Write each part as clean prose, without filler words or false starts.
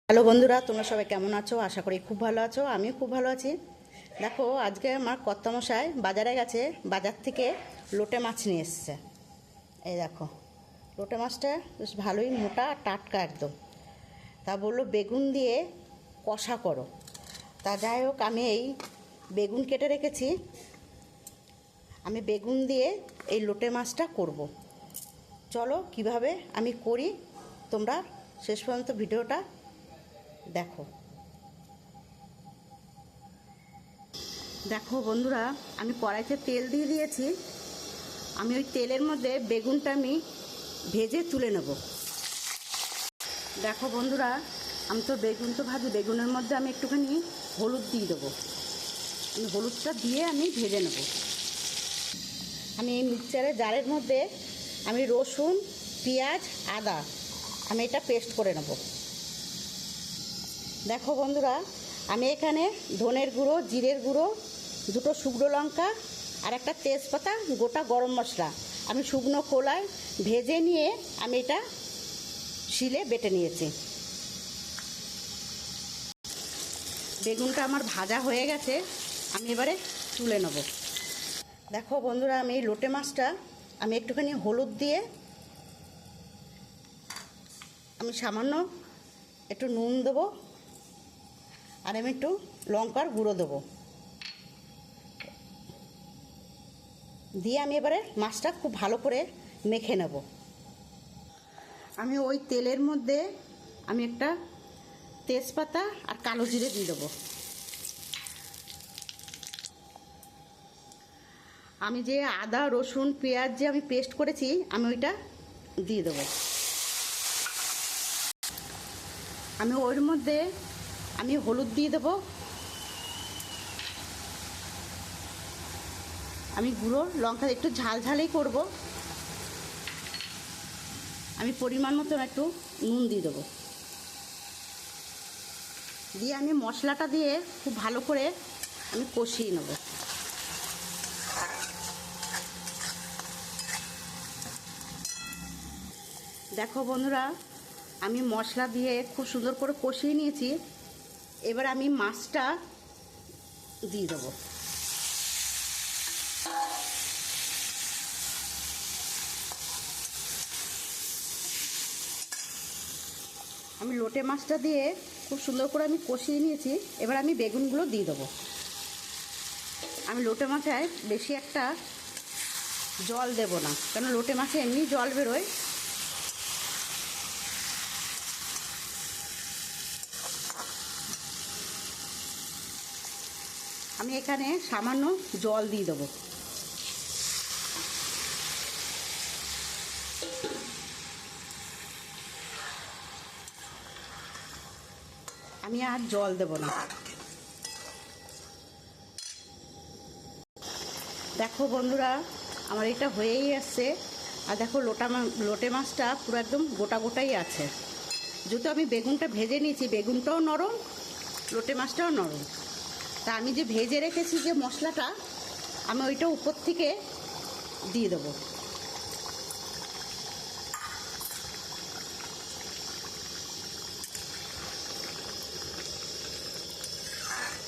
Hello বন্ধুরা, তোমরা সবাই কেমন আছো? আশা করি খুব ভালো আছো। আমিও খুব ভালো আছি। দেখো, আজকে আমার কর্তামশাই বাজারে গেছে, বাজার থেকে লোটে মাছ নিয়ে এসছে। এই দেখো, লোটে মাছটা বেশ ভালোই মোটা আর টাটকা একদম। তা বললো বেগুন দিয়ে কষা করো। তা যাই হোক, আমি এই বেগুন কেটে রেখেছি। আমি বেগুন দিয়ে এই লোটে মাছটা করব। চলো কিভাবে আমি করি, তোমরা শেষ পর্যন্ত ভিডিওটা দেখো। দেখো বন্ধুরা, আমি কড়াইতে তেল দিয়ে দিয়েছি। আমি ওই তেলের মধ্যে বেগুনটা আমি ভেজে তুলে নেব। দেখো বন্ধুরা, আমি তো বেগুন তো ভাজি, বেগুনের মধ্যে আমি একটুখানি হলুদ দিয়ে দেবো। আমি হলুদটা দিয়ে আমি ভেজে নেব। আমি এই মিক্সচারের জারের মধ্যে আমি রসুন, পেঁয়াজ, আদা আমি এটা পেস্ট করে নেব। দেখো বন্ধুরা, আমি এখানে ধনের গুঁড়ো, জিরের গুঁড়ো, দুটো শুকনো লঙ্কা আর একটা তেজপাতা, গোটা গরম মশলা আমি শুকনো খোলায় ভেজে নিয়ে আমি এটা শিলে বেটে নিয়েছি। বেগুনটা আমার ভাজা হয়ে গেছে, আমি এবারে তুলে নেব। দেখো বন্ধুরা, আমি এই লোটে মাছটা আমি একটুখানি হলুদ দিয়ে, আমি সামান্য একটু নুন দেবো আর আমি একটু লঙ্কার গুঁড়ো দেবো, দিয়ে আমি এবারে মাছটা খুব ভালো করে মেখে নেব। আমি ওই তেলের মধ্যে আমি একটা তেজপাতা আর কালো জিরে দিয়ে দেবো। আমি যে আদা, রসুন, পেঁয়াজ যে আমি পেস্ট করেছি আমি ওইটা দিয়ে দেবো। আমি ওর মধ্যে আমি হলুদ দিয়ে দেবো। আমি গুঁড়ো লঙ্কা একটু ঝাল ঝালই করব। আমি পরিমাণ মতন একটু নুন দিয়ে দেবো, দিয়ে আমি মশলাটা দিয়ে খুব ভালো করে আমি কষিয়ে নেব। দেখো বন্ধুরা, আমি মশলা দিয়ে খুব সুন্দর করে কষিয়ে নিয়েছি। এবার আমি মাছটা দিয়ে দেবো। আমি লোটে মাছটা দিয়ে খুব সুন্দর করে আমি কষিয়ে নিয়েছি। এবার আমি বেগুনগুলো দিয়ে দেবো। আমি লোটে মাছের বেশি একটা জল দেব না, কারণ লোটে মাছে এমনি জল বেরোয়। আমি এখানে সামান্য জল দিয়ে দেবো। আমি আর জল দেব না। দেখো বন্ধুরা, আমার এটা হয়েই আসছে। আর দেখো লোটে মাছটা পুরো একদম গোটা গোটাই আছে। যেহেতু আমি বেগুনটা ভেজে নিয়েছি, বেগুনটাও নরম, লোটে মাছটাও নরম। তা আমি যে ভেজে রেখেছি যে মশলাটা, আমি ওইটা উপর থেকে দিয়ে দেবো।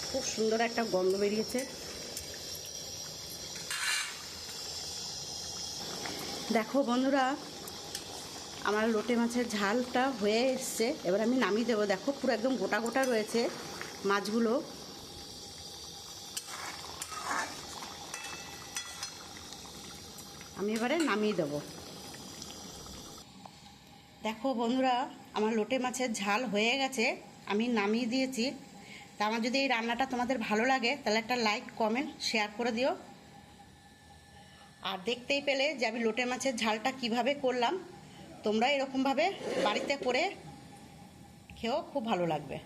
খুব সুন্দর একটা গন্ধ বেরিয়েছে। দেখো বন্ধুরা, আমার লোটে মাছের ঝালটা হয়ে এসছে। এবার আমি নামিয়ে দেবো। দেখো পুরো একদম গোটা গোটা রয়েছে মাছগুলো। আমি এবারে নামিয়ে দেবো। দেখো বন্ধুরা, আমার লোটে মাছের ঝাল হয়ে গেছে, আমি নামিয়ে দিয়েছি। তা আমার যদি এই রান্নাটা তোমাদের ভালো লাগে তাহলে একটা লাইক, কমেন্ট, শেয়ার করে দিও। আর দেখতেই পেলে যে আমি লোটে মাছের ঝালটা কিভাবে করলাম। তোমরা এরকমভাবে বাড়িতে করে খেয়েও খুব ভালো লাগবে।